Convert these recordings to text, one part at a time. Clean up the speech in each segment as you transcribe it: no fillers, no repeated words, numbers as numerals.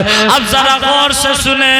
अब जरा गौर से सुने,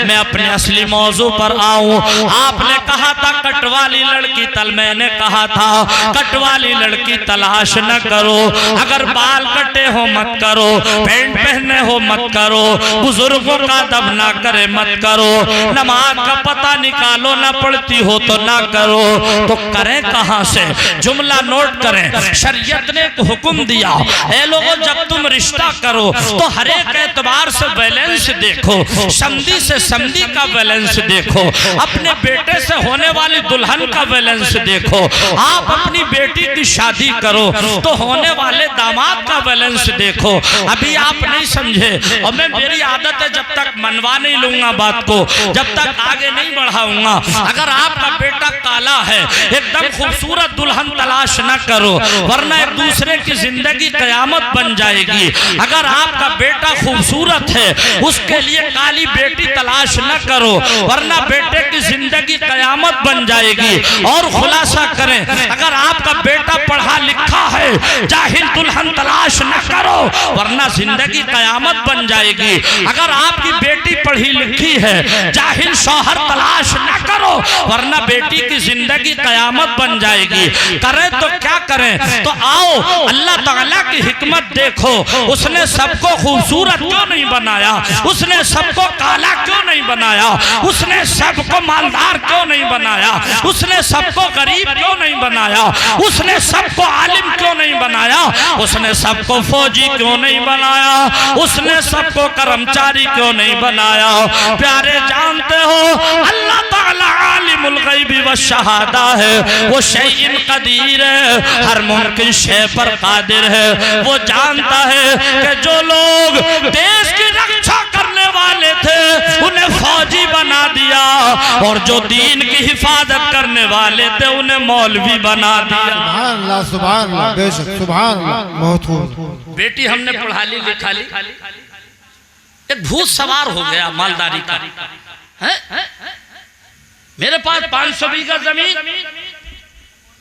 मैं अपने असली मौजू पर आऊं। आपने कहा था कटवाली लड़की तल, मैंने कहा था कटवाली लड़की तलाश न करो। अगर बाल कटे हो मत करो, पैंट पहने हो मत करो, बुजुर्गों का अदब ना करे मत करो, नमाज का पता निकालो ना पढ़ती हो तो ना करो। तो करें कहां से? जुमला नोट करें। शरीयत ने हुक्म दिया, ए लोगों जब तुम रिश्ता करो तो हर एक एतबार से बैलेंस देखो, समधी से समधी का बैलेंस देखो, अपने बेटे से होने वाली दुल्हन का बैलेंस देखो। आप अपनी बेटी की शादी करो तो होने वाले दामाद का बैलेंस देखो। अभी आप नहीं समझे, और मैं मेरी आदत है जब तक मनवा नहीं लूंगा बात को, जब तक आगे नहीं बढ़ाऊंगा। अगर आपका बेटा काला है, एकदम खूबसूरत दुल्हन तलाश न करो, वरना एक दूसरे की जिंदगी कयामत बन जाएगी। अगर आपका बेटा खूबसूरत है, उसके लिए काली बेटी तलाश न करो, वरना बेटे की जिंदगी कयामत बन जाएगी। और खुलासा करें, अगर आपका बेटा पढ़ा लिखा है, जाहिल दुल्हन तलाश न करो, वरना जिंदगी कयामत बन जाएगी। अगर आपकी बेटी पढ़ी लिखी है, जाहिल शौहर तलाश न करो, वरना बेटी की जिंदगी कयामत बन जाएगी। करें तो क्या करें? तो आओ अल्लाह ताला की हिकमत देखो। उसने सबको खूबसूरत क्यों नहीं बनाया? उसने सबको काला क्यों नहीं बनाया? उसने सबको मालदार क्यों नहीं बनाया? उसने सबको गरीब क्यों नहीं बनाया? उसने सबको आलिम क्यों नहीं बनाया? उसने सबको फौजी क्यों नहीं बनाया? उसने सबको कर्मचारी क्यों नहीं बनाया? प्यारे जानते हो अल्लाह ताला आलिमुल गैबी व शहादा है, वो शैइन कदीर है, हर मुमकिन शे पर कादिर है। वो जानता है कि जो लोग देश की रक्षा करने वाले थे उन्हें फौजी बना दिया, और जो दीन की हिफाजत करने वाले थे उन्हें मौलवी बना दिया। सुभान अल्लाह, सुभान अल्लाह, बेशक सुभान अल्लाह। बहुत खूब। बेटी हमने पढ़ा ली लिखा ली, एक भूत सवार हो गया मालदारी का है? मेरे पास 500 बीघा जमीन,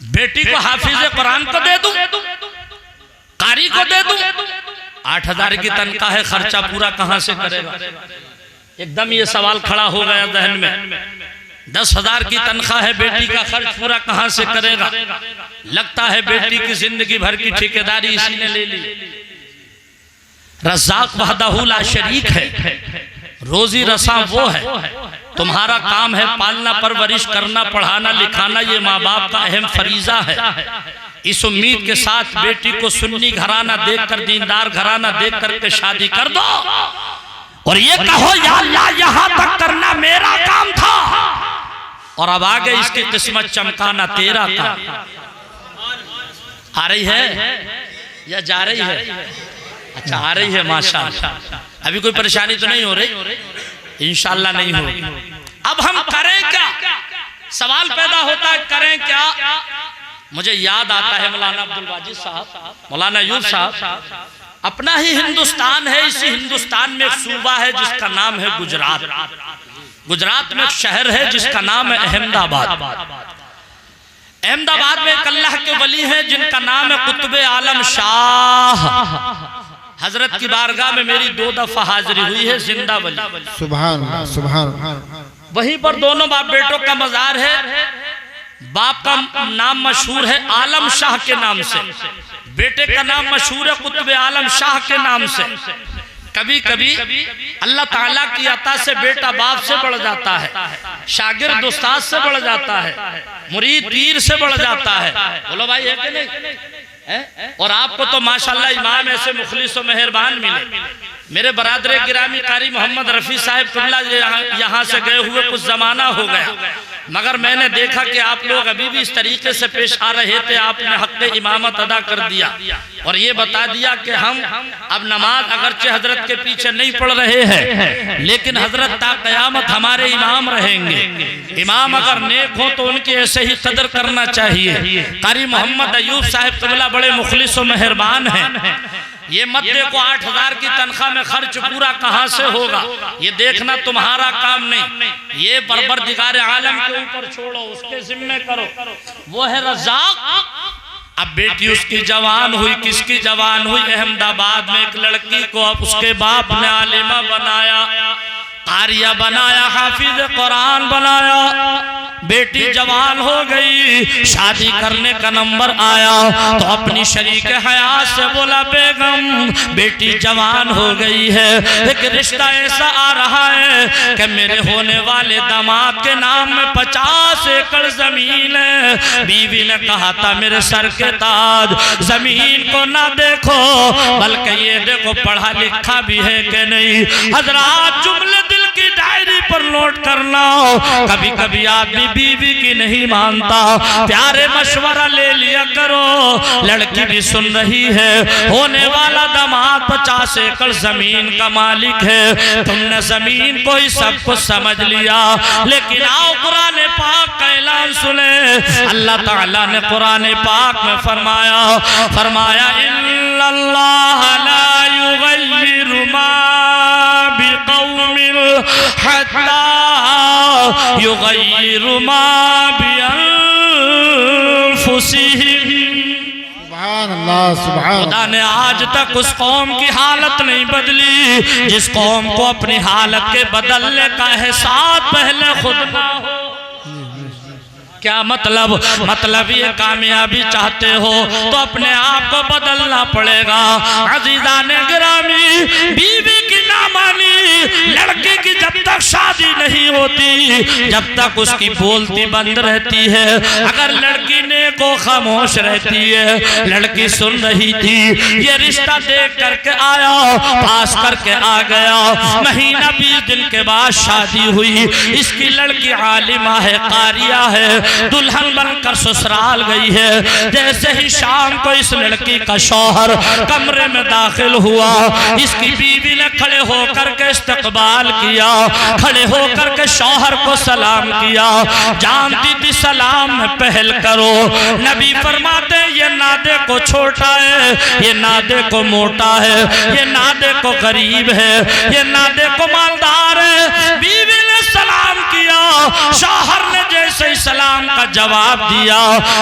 बेटी को हाफिज कुरान को दे दूं, कारी को दे दूं, 8,000 की तनख्वाह है, खर्चा पूरा कहां से करेगा? एकदम ये सवाल खड़ा हो गया जहन में। 10,000 की तनख्वाह है, बेटी का खर्च पूरा कहां से करेगा? लगता है बेटी की जिंदगी भर की ठेकेदारी इसी ने ले ली। रज़्ज़ाक़ वहदहू ला शरीक है, रोजी रसा वो है, तुम्हारा काम है पालना परवरिश करना पढ़ाना लिखाना, ये माँ बाप का अहम फरीजा है। इस उम्मीद के साथ बेटी को सुन्नी घराना देखकर, दीनदार घराना देख करके शादी कर दो, और ये कहो या अल्लाह यहाँ तक करना मेरा काम था, और अब आगे इसकी किस्मत चमकाना तेरा काम। आ रही है या जा रही है? अच्छा आ रही है, माशाअल्लाह। अभी कोई परेशानी तो नहीं हो रही? इंशाअल्लाह नहीं होगी। अब हम करें क्या? सवाल पैदा होता है करें क्या? मुझे याद आता है मौलाना अब्दुल वाजिद साहब, मौलाना यूसुफ साहब, अपना ही हिंदुस्तान है, इसी हिंदुस्तान में एक सूबा है जिसका नाम है गुजरात। गुजरात में एक शहर है जिसका नाम है अहमदाबाद। अहमदाबाद में एक अल्लाह के वली है जिनका नाम है कुतुब आलम शाह। हजरत की बारगाह में मेरी 2 दफा हाजिरी हुई है, जिंदा वली। सुभान सुभान। वहीं पर दोनों बाप बेटों का मजार है। बाप का नाम मशहूर है आलम शाह के नाम से, बेटे का नाम मशहूर है कुतुब आलम शाह के नाम से। कभी कभी अल्लाह ताला की अता से बेटा बाप से बढ़ जाता है, शागिर्द उस्ताद से बढ़ जाता है, मुरीद पीर से बढ़ जाता है। बोलो भाई है कि नहीं? और आपको तो माशाल्लाह इमाम ऐसे मुखलिस और मेहरबान मिले। मेरे बरादरे गिरामी कारी मोहम्मद रफी साहब कुल्ला यहाँ से गए हुए कुछ जमाना हो गया, मगर मैंने देखा कि आप लोग अभी भी इस तरीके से पेश आ रहे थे। आपने हक़ इमामत अदा कर दिया और ये बता दिया कि हम अब नमाज अगरचे हजरत के पीछे नहीं पढ़ रहे हैं, लेकिन हजरत ता क़यामत हमारे इमाम रहेंगे। इमाम अगर नेक हो तो उनकी ऐसे ही कदर करना चाहिए। कारी मोहम्मद अयूब साहब क़िबला बड़े मुखलिस और मेहरबान हैं। ये मत देखो 8,000 की तनख्वाह में खर्च पूरा कहां से होगा, ये देखना तुम्हारा काम नहीं, ये परवरदिगार आलम के ऊपर छोड़ो, उसके जिम्मे करो। वो है रज़्ज़ाक़ अब बेटी उसकी जवान हुई, किसकी जवान हुई? अहमदाबाद में एक लड़की को अब उसके बाप ने आलिमा बनाया, कारिया बनाया, हाफिज कुरान बनाया। बेटी जवान हो गई, शादी करने का नंबर आया तो अपनी शरीक हयात से बोला, बेगम बेटी जवान हो गई है, एक रिश्ता ऐसा आ रहा है कि मेरे होने वाले दामाद के नाम में 50 एकड़ जमीन है। बीवी ने कहा था, मेरे सर के ताज, जमीन को ना देखो बल्कि ये देखो पढ़ा लिखा भी है कि नहीं। हजरात, जुमले दिल की डायरी पर नोट करना। कभी कभी आदमी बीवी की नहीं मानता, प्यारे मशवरा ले लिया करो। लड़की भी सुन रही है, होने वाला दामाद 50 एकड़ जमीन का मालिक है। तुमने जमीन को ही सब कुछ समझ लिया, लेकिन आओ कुरान पाक का ऐलान सुने। अल्लाह ताला ने कुरान पाक में फरमाया इन्नल्लाह ला युगय्यिरु मा बिक़ौमिन हत्ता युगय्यिरु मा बिअन्फुसिहिम। खुदा ने आज तक उस कौम की हालत नहीं बदली जिस कौम को अपनी हालत के बदलने का एहसास पहले खुद ना हो। क्या मतलब ये कामयाबी चाहते हो तो अपने आप को बदलना पड़ेगा। अज़ीज़ान गिरामी, बीवी की नामानी लड़की की जब तक शादी नहीं होती, जब तक उसकी बोलती बंद रहती है, अगर लड़की ने को खामोश रहती है। लड़की सुन रही थी, ये रिश्ता देख करके आया, पास करके आ गया। महीना 20 दिन के बाद शादी हुई। इसकी लड़की आलिमा है, कारिया है, दुल्हन बनकर ससुराल गई है। जैसे ही शाम को इस लड़की का शौहर कमरे में दाखिल हुआ, इसकी बीवी ने खड़े होकर के इस्तकबाल किया, खड़े होकर के शौहर को सलाम किया। जानती थी सलाम में पहल करो। नबी फरमाते, ये नादे को छोटा है, ये नादे को मोटा है, ये नादे को गरीब है, ये नादे को मालदार है। बीवी ने सलाम किया, शौहर ने जैसे ही सलाम का जवाब दिया,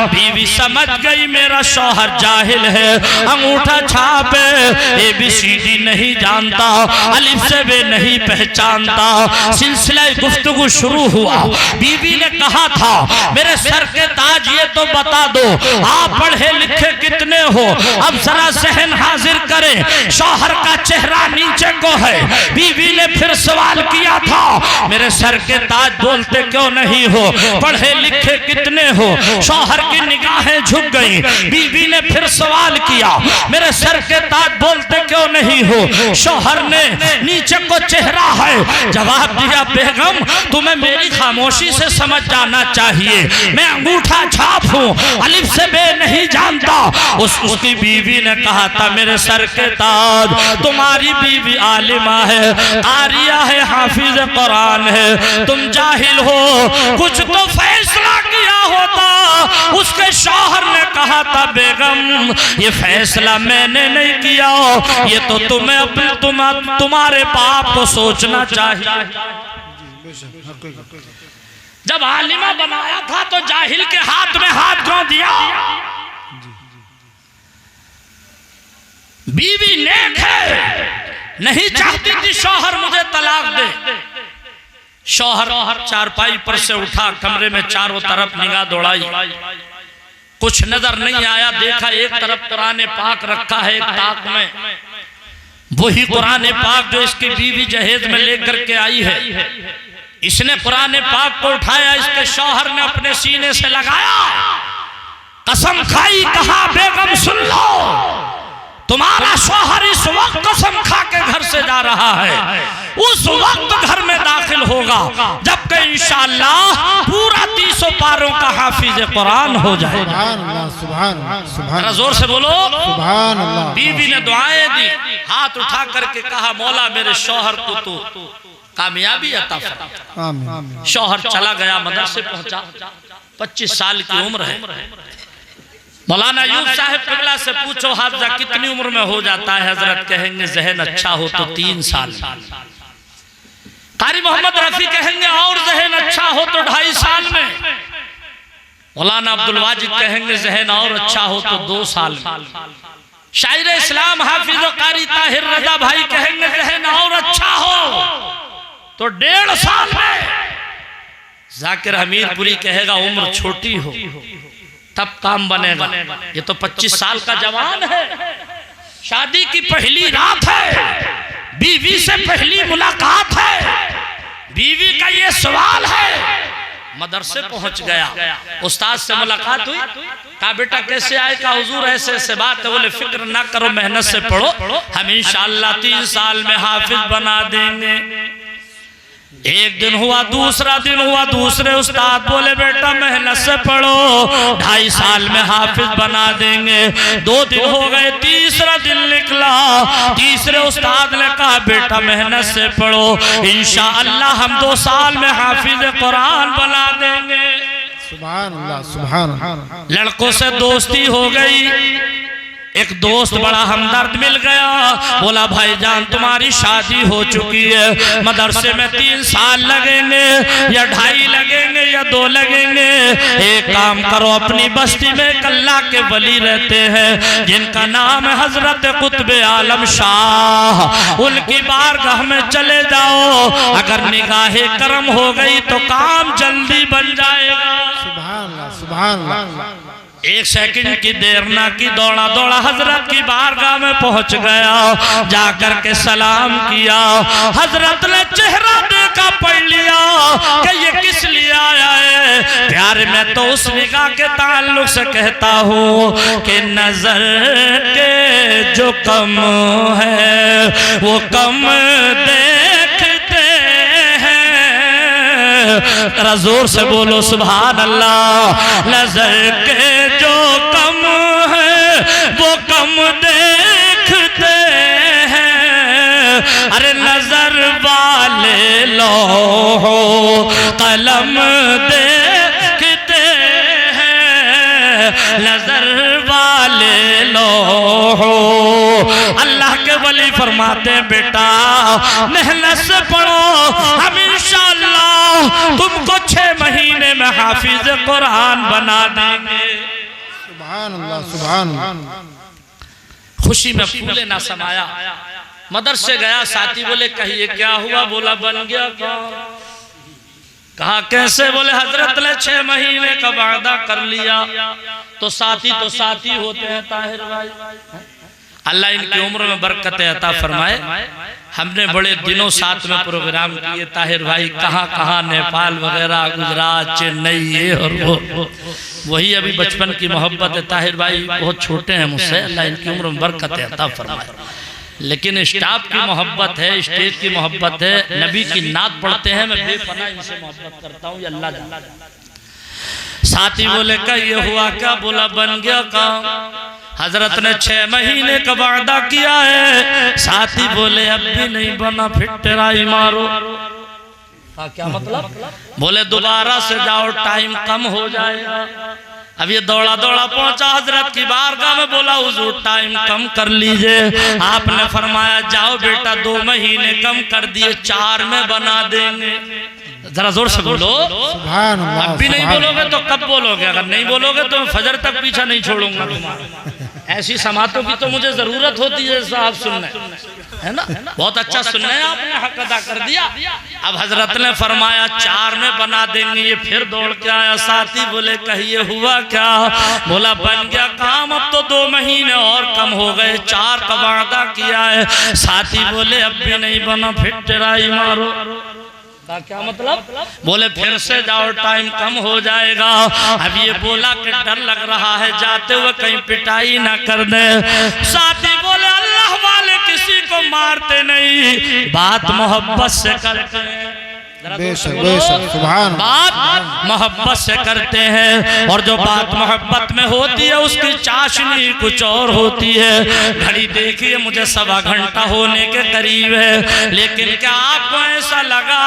बीवी समझ गई मेरा शौहर जाहिल है, अंगूठा छाप है, ABCD नहीं जानता, अलिफ से बे नहीं पहचानता। सिलसिला गुफ्तगू शुरू हुआ। बीवी ने कहा था, मेरे सर के ताज ये तो बता दो, आप पढ़े लिखे कितने हो? अब जरा जहन हाजिर करें। शौहर का चेहरा नीचे को है। बीवी ने फिर सवाल किया था, मेरे सर के ताज बोलते क्यों नहीं हो? पढ़े लिखे कितने हो? शौहर की निगाहें झुक गई। बीवी ने फिर सवाल किया, मेरे सर के ताज बोलते क्यों नहीं हो? शौहर ने नीचे को चेहरा है जवाब दिया, बेगम तुम्हें मेरी खामोशी से समझ जाना चाहिए, मैं अंगूठा छाप हूँ, अलिफ से बे नहीं जानता। उसकी बीवी ने कहा था, मेरे सर के ताज, तुम्हारी बीवी आलिमा है, कारिया है, हाफिज कुरान है, तुम जाहिल हो, कुछ तो फैसला किया होता। उसके शौहर ने कहा था, बेगम ये फैसला मैंने नहीं किया, ये तो तुम्हें अपने तुम्हारे बाप को सोचना चाहिए। जब आलिमा बनाया था तो जाहिल के हाथ में हाथ क्यों दिया? बीवी नेक है, नहीं चाहती थी शौहर मुझे तलाक दे। शौहर चारपाई पर से उठा, कमरे में चारों तरफ निगाह दौड़ाई, कुछ नजर नहीं आया। देखा एक तरफ कुरान पाक रखा है एक ताक में, वही कुरान पाक जो इसकी बीवी जहेज में लेकर के आई है। इसने कुरान पाक को उठाया, इसके शौहर ने अपने सीने से लगाया, कसम खाई, कहा बेगम सुन लो, तुम्हारा शौहर इस वक्त कसम खा के घर से जा रहा है, उस वक्त घर में दाखिल होगा जबकि इंशाअल्लाह पूरा 300 पारों का हाफिज कुरान हो जाएगा। जरा जोर से बोलो सुभान अल्लाह। बीवी ने दुआएं दी, हाथ उठा करके कहा, मौला मेरे शौहर को तो कामयाबी अता फरमा। शौहर चला गया, मदरसे पहुंचा, 25 साल की उम्र है। मौलाना यूब साहब किबला से पूछो, हाफजा कितनी उम्र में हो जाता है? हजरत कहेंगे जहन अच्छा हो तो 3 साल। कारी मोहम्मद रफी कहेंगे और जहन अच्छा हो तो 2.5 साल में। मौलाना अब्दुल वाजिद कहेंगे ज़हन और अच्छा हो तो 2 साल में। शायर इस्लाम हाफिज व कारी ताहिर रजा भाई कहेंगे ज़हन और अच्छा हो तो 1.5 साल में। जाकिर हमीरपुरी कहेगा उम्र छोटी हो तब काम बनेगा। ये तो 25 साल का जवान है, शादी की पहली रात है, बीवी से पहली मुलाकात है, बीवी का ये सवाल है। मदरसे पहुंच गया, उस्ताद से मुलाकात हुई, कहा बेटा कैसे आए, का हुजूर ऐसे ऐसे बात है। बोले फिक्र ना करो, मेहनत से पढ़ो, हम इंशाअल्लाह 3 साल में हाफिज बना देंगे। एक दिन हुआ, दूसरा दिन हुआ, दूसरे उस्ताद बोले बेटा मेहनत से पढ़ो, 2.5 साल में हाफिज बना देंगे। 2 दिन हो गए, तीसरा दिन निकला, तीसरे उस्ताद ने कहा बेटा मेहनत से पढ़ो, इंशाअल्लाह हम 2 साल में हाफिज कुरान बना देंगे। सुभान अल्लाह, सुभान अल्लाह। लड़कों से दोस्ती हो गई। एक दोस्त बड़ा हमदर्द मिल गया, बोला भाईजान तुम्हारी शादी हो चुकी है, मदरसे में 3 साल लगेंगे या 2.5 लगेंगे या 2 लगेंगे। एक काम करो, अपनी बस्ती में एक अल्लाह के वली रहते हैं जिनका नाम है हजरत कुतुब आलम शाह, उनकी बारगाह में चले जाओ, अगर निगाहे करम हो गई तो काम जल्दी बन जाएगा। सुभान अल्लाह, सुभान अल्लाह। 1 सेकंड की देर ना की, दौड़ा दौड़ा हजरत की बारगाह में पहुंच गया, जाकर के सलाम किया। हजरत ने चेहरा देखा, पढ़ लिया कि ये किस लिए आया है। प्यार में तो उस निगाह के ताल्लुक से कहता हूँ कि नजर के जो कम है वो कम देखते हैं। जरा जोर से बोलो सुभान अल्लाह। नजर के जो कम है वो कम देखते हैं, अरे नजर वाले लोहो कलम देखते हैं, नजर वाले लोहो। अल्लाह के वली फरमाते हैं बेटा मेहनत से पढ़ो, हम इंशाअल्लाह तुमको 6 महीने में हाफिज कुरान बना देंगे। सुभान अल्लाह, सुभान अल्लाह। खुशी में फूले ना समाया। मदरसे गया, साथी बोले कहिए क्या हुआ, बोला बन गया काम। कहा कैसे, बोले हजरत ने 6 महीने का वादा कर लिया। तो साथी होते हैं ताहिर भाई, अल्लाह इनकी उम्र में बरकत अता फरमाए। हमने बड़े दिनों साथ में प्रोग्राम किए ताहिर भाई, कहाँ नेपाल वगैरह, गुजरात, चेन्नई, ये और वो। वही अभी बचपन की मोहब्बत है। ताहिर भाई बहुत छोटे हैं मुझसे, अल्लाह इनकी उम्र में बरकत अता फरमाए। लेकिन स्टाफ की मोहब्बत है, स्टेज की मोहब्बत है, नबी की नात पढ़ते हैं, मैं बेपनाह इनसे मोहब्बत करता हूँ, ये अल्लाह जानता है। साथी बोले का ये हुआ क्या, बोला बन गया काम। हजरत ने 6 महीने का वादा किया है। साथी बोले अब भी नहीं बना, फिर टेराई मारो। क्या मतलब, बोले दोबारा से जाओ, टाइम कम हो जाएगा। अब ये दौड़ा दौड़ा पहुंचा हजरत की बारगाह में, बोला हुजूर टाइम कम कर लीजिए। आपने फरमाया जाओ बेटा 2 महीने कम कर दिए, 4 में बना देंगे। जरा जोर से बोलो सुभान अल्लाह। अब भी नहीं बोलोगे तो कब बोलोगे, अगर नहीं बोलोगे तो मैं फजर तक पीछा नहीं छोड़ूंगा तुम्हारा। ऐसी समातों की तो मुझे जरूरत होती है साहब, सुनने है ना, बहुत अच्छा सुनने, आपने हक अदा कर दिया। अब हजरत ने फरमाया 4 में बना देंगे। ये फिर दौड़ के आया, साथी बोले कहिए हुआ क्या, बोला बन गया काम, अब तो 2 महीने और कम हो गए, 4 का वादा किया है। साथी बोले अब भी नहीं बना, फिर टेराई मारो। क्या मतलब, बोले फिर से जाओ, टाइम कम हो जाएगा। अब ये बोला कि डर लग रहा है जाते हुए कहीं पिटाई ना कर दे। साथी बोले अल्लाह वाले किसी को मारते नहीं, बात मोहब्बत से करते हैं। बेशक बेशक, सुभान। बात मोहब्बत से करते हैं, और जो बात मोहब्बत में होती है उसकी चाशनी कुछ और होती है। घड़ी देखिए मुझे 1.25 घंटा होने के करीब है, लेकिन क्या आपको ऐसा लगा?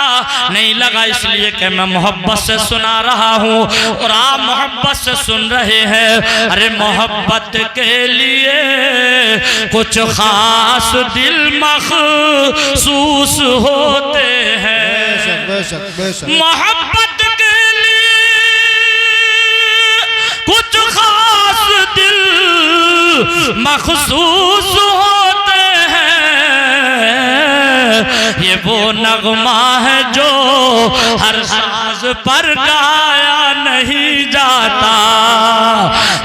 नहीं लगा, इसलिए कि मैं मोहब्बत से सुना रहा हूँ और आप मोहब्बत से सुन रहे हैं। अरे मोहब्बत के लिए कुछ खास दिल मखसूस होते हैं, बेशक बेशक। मोहब्बत के लिए मखसूस होते हैं, ये वो नगमा है जो हर साज पर गाया नहीं जाता।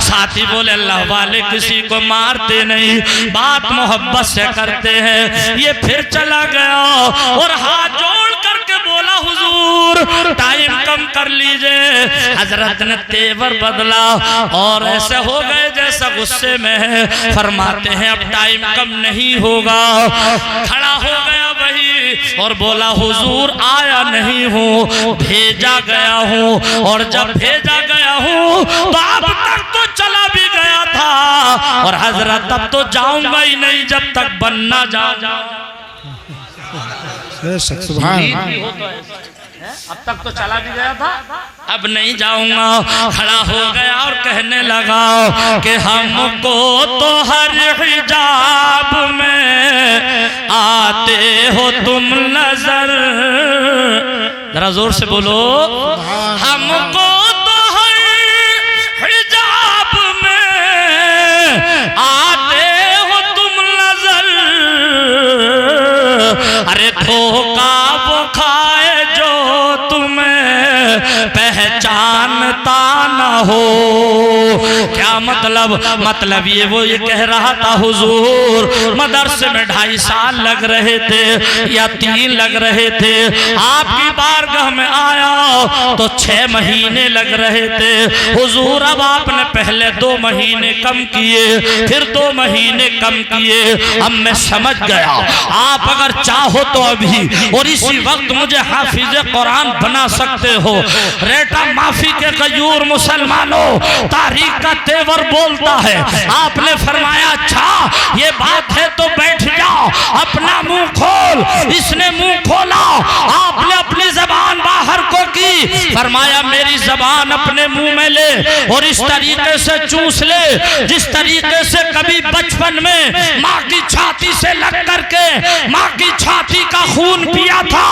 साथी बोले अल्लाह वाले किसी को मारते नहीं, बात मोहब्बत से करते हैं। ये फिर चला गया और हाथ जोड़ करके बोला हुजूर टाइम कम कर लीजिए। हजरत ने तेवर बदला और ऐसे हो गए जैसा गुस्से में है। फरमाते हैं अब टाइम कम नहीं होगा। खड़ा हो गया वही और बोला हुजूर आया नहीं हूँ, भेजा गया हूँ, और जब भेजा गया हूँ तो अब तक तो चला भी गया था और हजरत अब तो जाऊंगा ही नहीं जब तक बन ना जाऊं। अब तक तो चला भी गया था, अब नहीं जाऊंगा। खड़ा हो गया और कहने लगा कि हमको तो हर हिजाब में आते हो तुम नजर। जरा जोर से बोलो, हमको तो हर हिजाब में आते हो तुम नजर। अरे धोखा वो खाए जो तुम्हें पहचानता ना हो। क्या मतलब ये कह रहा था हुजूर मदरसे में 2.5 साल लग रहे थे या 3 लग रहे थे, आपकी बारगाह में आया तो 6 महीने लग रहे थे हुजूर। अब आपने पहले 2 महीने कम किए, फिर 2 महीने कम किए। अब मैं समझ गया आप अगर चाहो तो अभी और इसी वक्त मुझे हाफिज कुरान बना सकते हो। रेटा माफी के गयूर मुसलमानों, तारीख का तेवर बोलता है। आपने फरमाया अच्छा ये बात है तो बैठ जाओ, अपना मुंह खोल। इसने मुंह खोला, आपने अपनी जबान बाहर को की। फरमाया मेरी जबान अपने मुंह में ले और इस तरीके से चूस ले जिस तरीके से कभी बचपन में माँ की छाती से लग करके माँ की छाती का खून पिया था।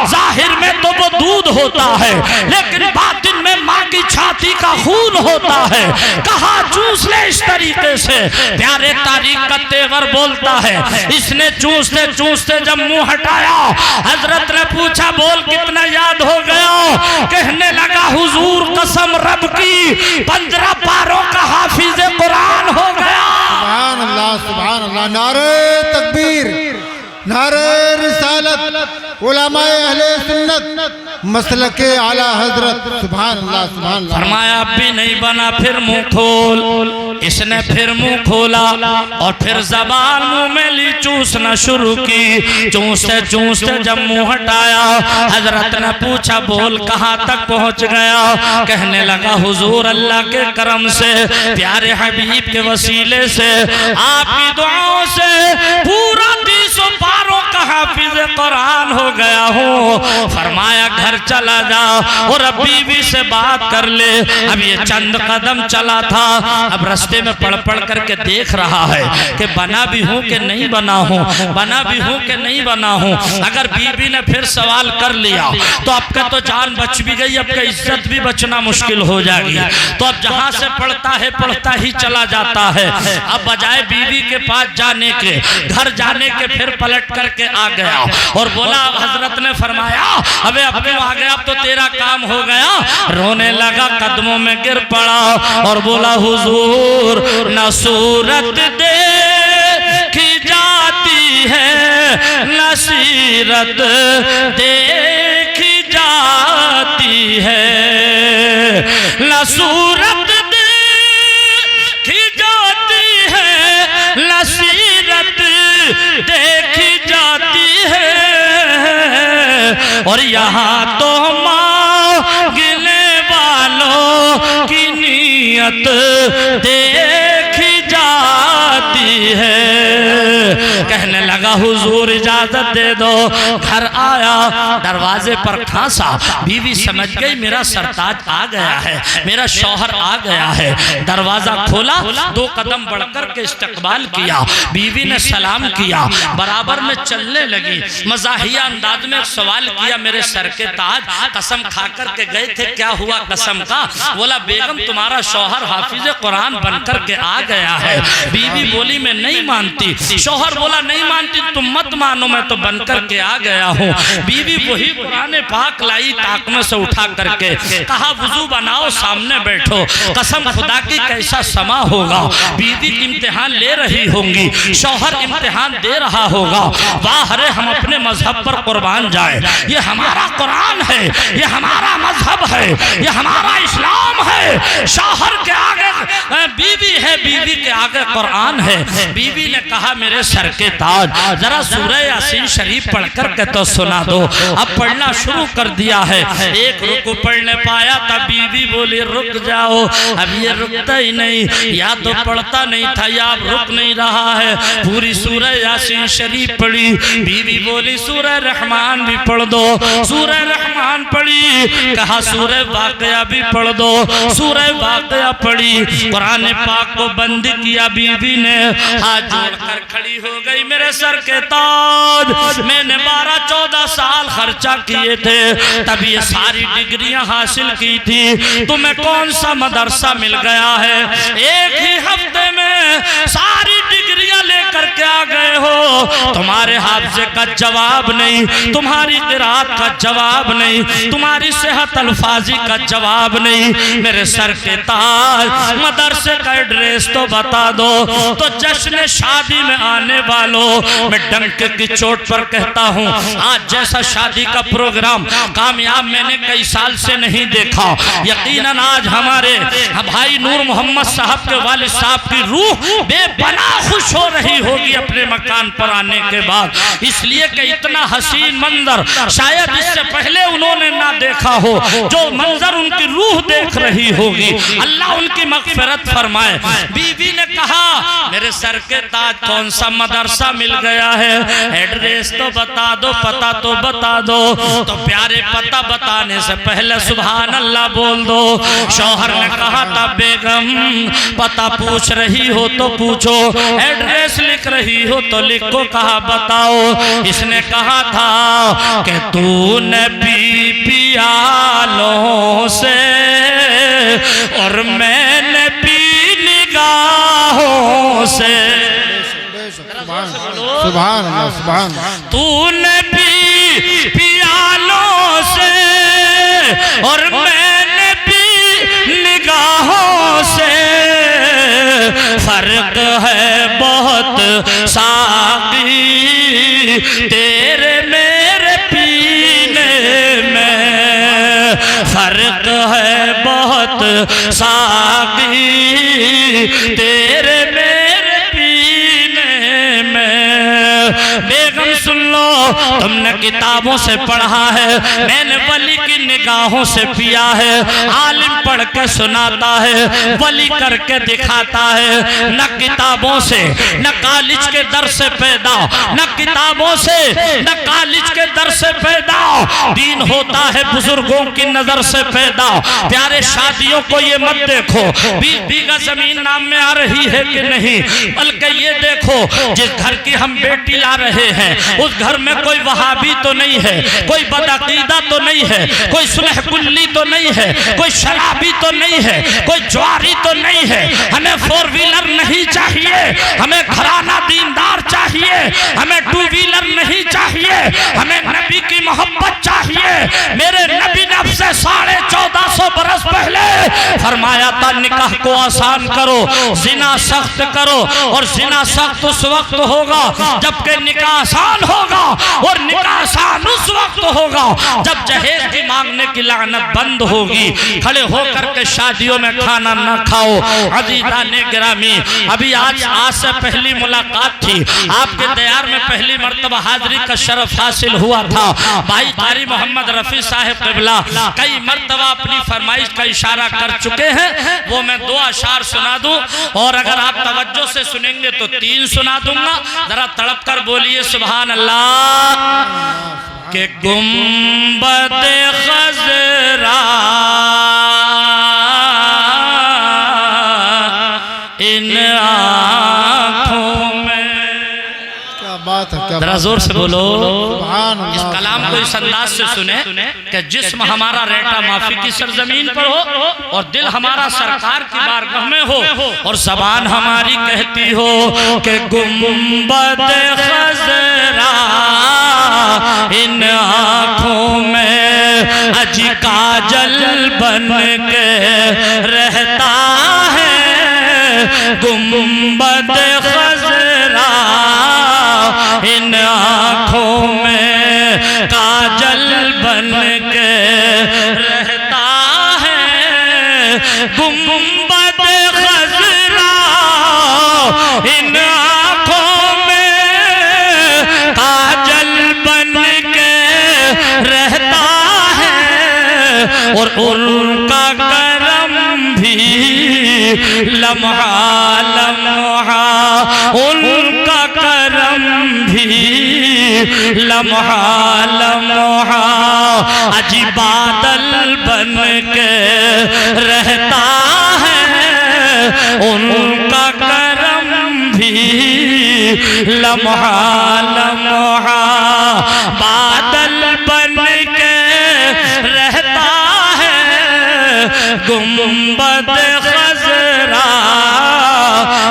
जाहिर में तो वो दूध होता है लेकिन बातिन में माँ की छाती का खून होता है। कहा चूस ले इस तरीके से। प्यारे तारीख का तेवर बोलता है इसने चूसते चूसते जब मुंह हटाया, हजरत ने पूछा बोल कितना याद हो गया। कहने लगा हुजूर कसम रब की 15 पारों का हाफिज कुरान हो गया। सुभान अल्लाह, सुभान अल्लाह। नारे तकबीर, नारे रिसालत, उलमाए अहले सुन्नत, मसलके आला हजरत। सुभान अल्लाह, सुभान अल्लाह। फरमाया अब भी नहीं बना, फिर मुंह खोल। इसने फिर मुंह खोला और फिर जबान मुंह में ली, चूसना शुरू की। चूसते चूसते जब मुंह हटाया, हजरत ने पूछा बोल कहाँ तक पहुंच गया। कहने लगा हुजूर अल्लाह के करम से, प्यारे हबीब के वसीले से, आपकी दुआओं से पूरा 300 पारों का हाफिज कुरान हो गया हूँ। फरमाया घर चला जा और अब बीवी से बात कर ले। अब ये चंद कदम चला था, अब रास्ते में पढ़ पढ़ करके देख रहा है कि बना भी हूँ कि नहीं बना हूँ, बना भी हूँ कि नहीं बना हूँ। अगर बीवी ने फिर सवाल कर लिया तो आपका तो जान बच भी गई, आपका इज्जत भी बचना मुश्किल हो जाएगी। तो अब जहाँ से पढ़ता है पढ़ता ही चला जाता है। अब बजाय बीवी के पास जाने के, घर जाने के, फिर पलट करके आ गया और बोला हजरत ने फरमाया अबे अब क्यों आ गया, अब तो तेरा काम हो गया। रोने लगा, कदमों में गिर पड़ा और बोला हुजूर न सूरत देखी जाती है न सीरत देखी जाती है, न सूरत देखी जाती है न सीरत देखी जाती है। और यहाँ तो मांगने वालों की नीयत देखी जाती है। कहने लगा कहा हुजूर इजाजत दे दो। घर आया, दरवाजे पर खांसा, बीवी समझ गई मेरा सरताज आ गया है, मेरा शौहर आ गया है। दरवाजा खोला, 2 कदम बढ़कर के इस्तकबाल किया, बीवी ने सलाम किया, बराबर में चलने लगी, मजाहिया अंदाज में सवाल किया, मेरे सर के ताज कसम खा कर के गए थे, क्या हुआ कसम का? बोला बेगम तुम्हारा शौहर हाफिज कुरान बनकर के आ गया है। बीवी बोली मैं नहीं मानती। शौहर बोला नहीं मानती तुम मत मानो, मैं तो बनकर के आ गया हूँ। बीवी वही कुरान पाक लाई, ताक में से उठा करके कहा वुजू बनाओ, सामने बैठो, कसम खुदा की कैसा समा होगा। बीवी इम्तिहान ले रही होंगी, शौहर इम्तिहान दे रहा होगा। वाह रे हम अपने मजहब पर कुर्बान जाए, ये हमारा कुरान है, ये हमारा मजहब है, ये हमारा इस्लाम है। शौहर के आगे बीवी है, बीवी के आगे कुरान है। बीवी ने कहा मेरे सर के ताज जरा सूरह यासीन शरीफ पढ़कर के तो सुना दो। अब पढ़ना शुरू कर दिया है, एक रुकू पढ़ने पाया तब बीवी बोली रुक जाओ, अब ये रुकता ही नहीं, या तो पढ़ता नहीं था या अब रुक नहीं रहा है। पूरी सूरह यासीन शरीफ पढ़ी। बीवी बोली सूरह रहमान भी पढ़ दो। सूरह रहमान पढ़ी, कहा सूरह वाक़या भी पढ़ दो। सूरह वाक़या पढ़ी, कुरान पाक को बंद किया। बीवी ने हाथ जोड़कर खड़ी हो गई, मेरे सर के ताज मैंने 12-14 साल खर्चा किए थे, तब ये सारी डिग्रियां हासिल की थी, तुम्हें कौन सा मदरसा मिल गया है? एक ही हफ्ते में सारी डिग्रियां लेकर के आ गए हो, तुम्हारे हाफिज़े का जवाब नहीं, तुम्हारी क़िराअत का जवाब नहीं, तुम्हारी सेहत अल्फाजी का जवाब नहीं। मेरे सर के ताज मदरसे का एड्रेस तो बता दो। तो जश्न शादी में आने वालों, मैं डंके की चोट पर कहता हूँ, आज जैसा शादी का प्रोग्राम कामयाब मैंने कई साल से नहीं देखा। यकीनन आज हमारे भाई नूर मोहम्मद साहब के वालिद साहब की रूह बेपनाह खुश हो रही होगी अपने मकान पर आने के बाद, इसलिए कि इतना हसीन मंजर शायद इससे पहले उन्होंने ना देखा हो। जो मंजर उनकी रूह देख रही होगी, अल्लाह उनकी मगफिरत फरमाए। बीवी ने कहा मेरे सर के ताज कौन सा मदरसा मिल गया है? एड्रेस तो बता दो, पता तो बता दो। तो प्यारे पता बताने से पहले सुभान अल्लाह बोल दो। शौहर ने कहा था बेगम पता पूछ रही हो तो पूछो, एड्रेस लिख रही हो तो लिखो। कहा बताओ। इसने कहा था कि तूने पी पियालों से और मैंने पी निगाहों से। सुभान अल्लाह, सुभान अल्लाह। तूने पी पियालों से और मैंने पी निगाहों से, फर्क है बहुत साकी तेरे मेरे पीने में, फर्क है बहुत साकी तेरे मेरे पीने में। बेगम सुन लो, तुमने किताबों से पढ़ा है, मैंने वली की निगाहों से पिया है। आलिम पढ़ के सुनाता है, वली करके दिखाता है। न किताबों से न कॉलेज के दर से पैदा, न किताबों से न कॉलेज के दर से पैदा, दीन होता है बुजुर्गों की नजर से पैदा। प्यारे शादियों को ये मत देखो 20 बीघा जमीन नाम में आ रही है कि नहीं, बल्कि ये देखो जिस घर की हम बेटी ला रहे हैं उस घर में कोई वहाबी तो नहीं है, कोई बदअकीदा तो नहीं है, कोई सुलह कुल्ली तो नहीं है, कोई शराबी तो नहीं है, कोई ज्वारी तो नहीं है। हमें 4 व्हीलर नहीं चाहिए, हमें घराना दीनदार चाहिए, हमें 2 व्हीलर नहीं चाहिए, हमें नबी की मोहब्बत चाहिए। मेरे नबी ने अब से 1450 बरस पहले फरमाया था निकाह को आसान करो, जिना सख्त करो। और जिना सख्त उस वक्त होगा जबकि निकाह आसान होगा, और निकाह आसान उस वक्त होगा जब जहेज की मांगने की लानत बंद होगी। खड़े होकर के शादियों में खाना न खाओ। अजीज़ाने गिरामी, अभी आज से पहली मुलाकात थी, आपके दयार में पहली मर्तबा हाजिरी का शरफ हासिल हुआ था। भाई कारी मोहम्मद रफी साहब क़िबला कई मर्तबा अपनी फरमाइश का इशारा कर चुके हैं, वो मैं 2 अशार सुना दूं और अगर आप तवज्जो से suनेंगे तो 3 सुना दूंगा। जरा तड़प कर बोलिए सुभान अल्लाह। के गुंबद खजरा इन आँखों में, क्या बात है, क्या जरा जोर से बोलो सुभान इस कलाम को इस अंदाज से सुने कि जिस्म हमारा रहता माफी की सरजमीन पर हो और दिल हमारा सरकार की बारगाह में हो और ज़बान हमारी कहती हो कि गुंबद खजरा इन आँखों में अजी काजल बन के रहता है। गुंबद खजरा इन आँखों में काजल बन के रहता है। गुंबद खजरा इन आँखों में काजल बन के रहता है और उनका करम भी लम्हा लम्हा, उनका करम भी लम्हा लम्हा अजी बादल बन के रहता है। उनका करम भी लम्हा लम्हा बादल बन के रहता है। गुंबद खजरा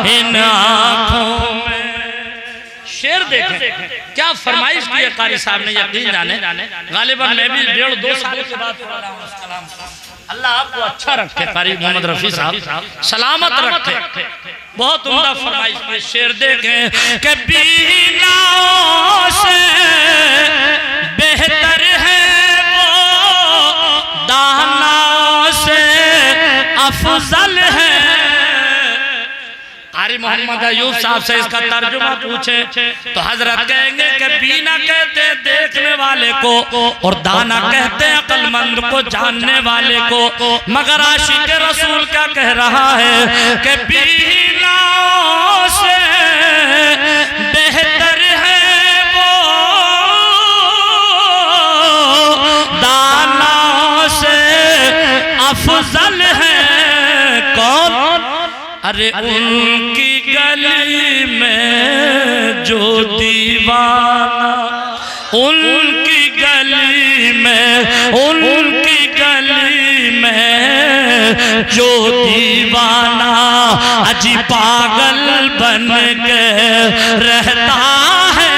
इन आँखों में। शेर देखें क्या फरमाइश की है कारी साहब ने, यकीन जाने गालिबन मैं भी 1.5-2 साल के बाद पढ़ रहा हूं इस कलाम को। अल्लाह आपको अच्छा रखे कारी मोहम्मद रफी साहब, सलामत रखे। बहुत उम्दा फरमाइश की। शेर देखें कि बीनाओं से बेहतर है वो दानाओं से अफजल है। कारी मोहम्मद अयूब साहब से इसका तर्जुमा पूछे तो हजरत कहेंगे कि बीना कहते देखने वाले को और दाना कहते अक्लमंद को, जानने वाले को। मगर आशिक रसूल क्या कह रहा है कि बीना से बेहतर है वो दाना से अफजल है। कौन? अरे उनकी गली में जो दीवाना, उनकी गली में, उनकी गली में जो दीवाना अजी पागल बन के रहता है।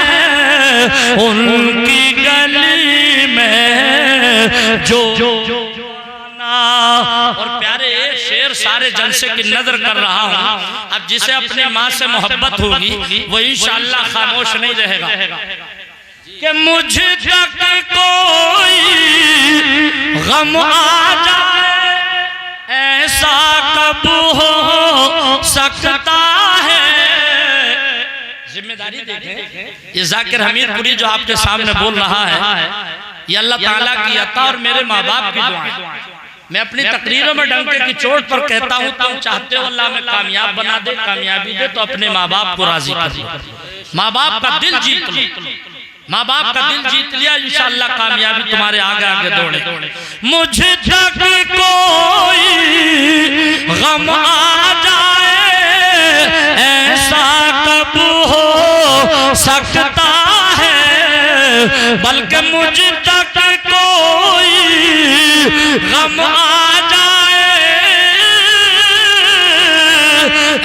उनकी गली में जो और प्यारे शेर सारे जलसे की नजर कर रहा हूँ। अब जिसे अपनी माँ से मोहब्बत होगी वो इंशाअल्लाह खामोश नहीं रहेगा कि मुझ तक कोई गम आ जाए ऐसा कब हो सकता है। जिम्मेदारी देखें, ये जाकिर हमीदपुरी जो आपके सामने बोल रहा है ये अल्लाह ताला की अता और मेरे माँ बाप की दुआ है। मैं अपनी तकरीरों में डंके की चोट पर कहता हूँ तुम चाहते हो अल्लाह में कामयाब बना दे, कामयाबी दे तो अपने माँ बाप को राजी कर दो। माँ बाप का दिल जीत लो, माँ बाप का दिल जीत लिया इंशाअल्लाह कामयाबी तुम्हारे आगे आगे दौड़े। मुझे तक कोई गम आ जाए ऐसा कब हो सकता है। बल्कि मुझे तक कोई गम आ जाए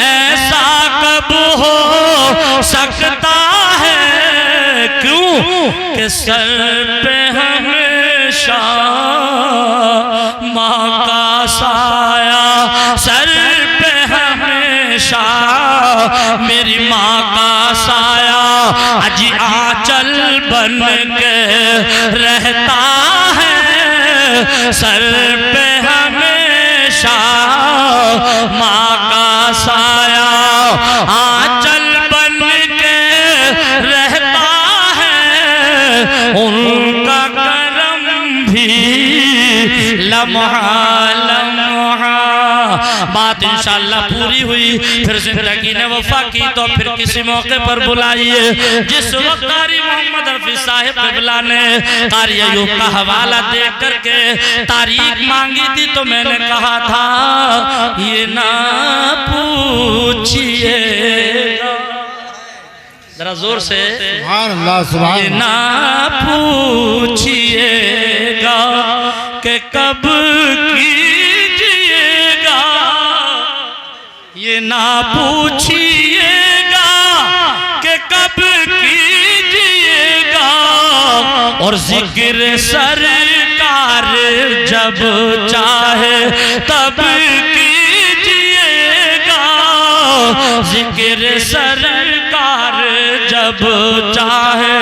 ऐसा कब हो सकता है। क्यों कि सर पे हमेशा माँ का साया, सर पे हमेशा मेरी माँ का साया अजी आंचल बन के रहता है। सर पे हमेशा माँ का साया आंचल बन के रहता है। उनका करम भी लम्हा लम्हा। बात इंशाअल्लाह पूरी हुई, फिर जिंदगी ने वफा की तो फिर किसी मौके पर बुलाइए। जिस वक्त कारी मोहम्मद रफी साहिब क़िबला ने कारी अय्यूब का हवाला दे करके तारीख मांगी थी तो मैंने कहा था ये ना पूछिएगा, जरा जोर से सुभान अल्लाह, सुभान ये ना पूछिएगा कि कब कीजिएगा, ये ना पूछिएगा कि कब कीजिएगा, और जिक्र सरकार जब चाहे तब कीजिएगा, जिक्र सरकार जब चाहे।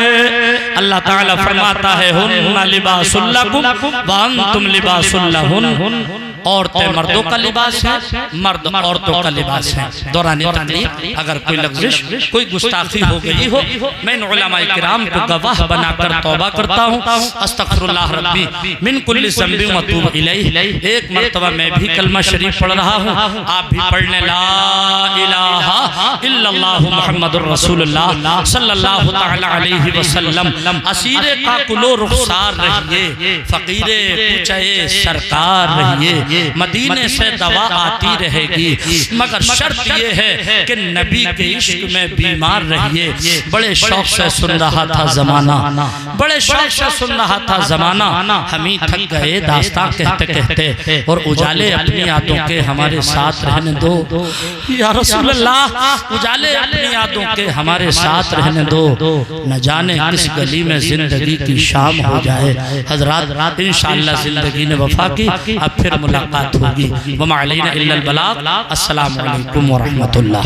अल्लाह ताला फरमाता है हुन्ना लिबासुल लकुम व अंतुम लिबासुल लहुन। औरतें मर्दों का लिबास है, मर्द औरतों का लिबास है। दौरान तकलीफ अगर कोई लग़्ज़िश, कोई गुस्ताखी हो गई हो, मैं उलमाए किराम को गवाह बनाकर तौबा करता हूँ। अस्तग़फिरुल्लाह रब्बी मिन कुल्लि ज़ंबिन व अतूबु इलैहि। एक मर्तबा मैं भी कलमा शरीफ पढ़ रहा हूँ, आप भी पढ़ लें ला इलाहा इल्लल्लाहु मुहम्मदुर रसूलुल्लाह सल्लल्लाहु तआला अलैहि वसल्लम। असीरे का कुलो रुखसार रहिए, फ़कीरे कुचए सरकार रहिए, मदीने से दवा आती रहेगी, मगर शर्त ये है कि नबी के इश्क में बीमार रहिए। बड़े शौक से सुन रहा था ज़माना, बड़े शौक से सुन रहा था ज़माना, हम ही थक गए दास्तां कहते कहते, और उजाले अपनी यादों के हमारे साथ रहने दो या रसूल अल्लाह, उजाले अपनी यादों के हमारे साथ रहने दो, न जाने किस गली में जिंदगी की शाम हो जाए। हजरात इंशाअल्लाह जिंदगी ने वफा की, अब फिर मुलाकात होगी। वमा अलैना इल्लल बलाग। अस्सलामु अलैकुम व रहमतुल्लाह।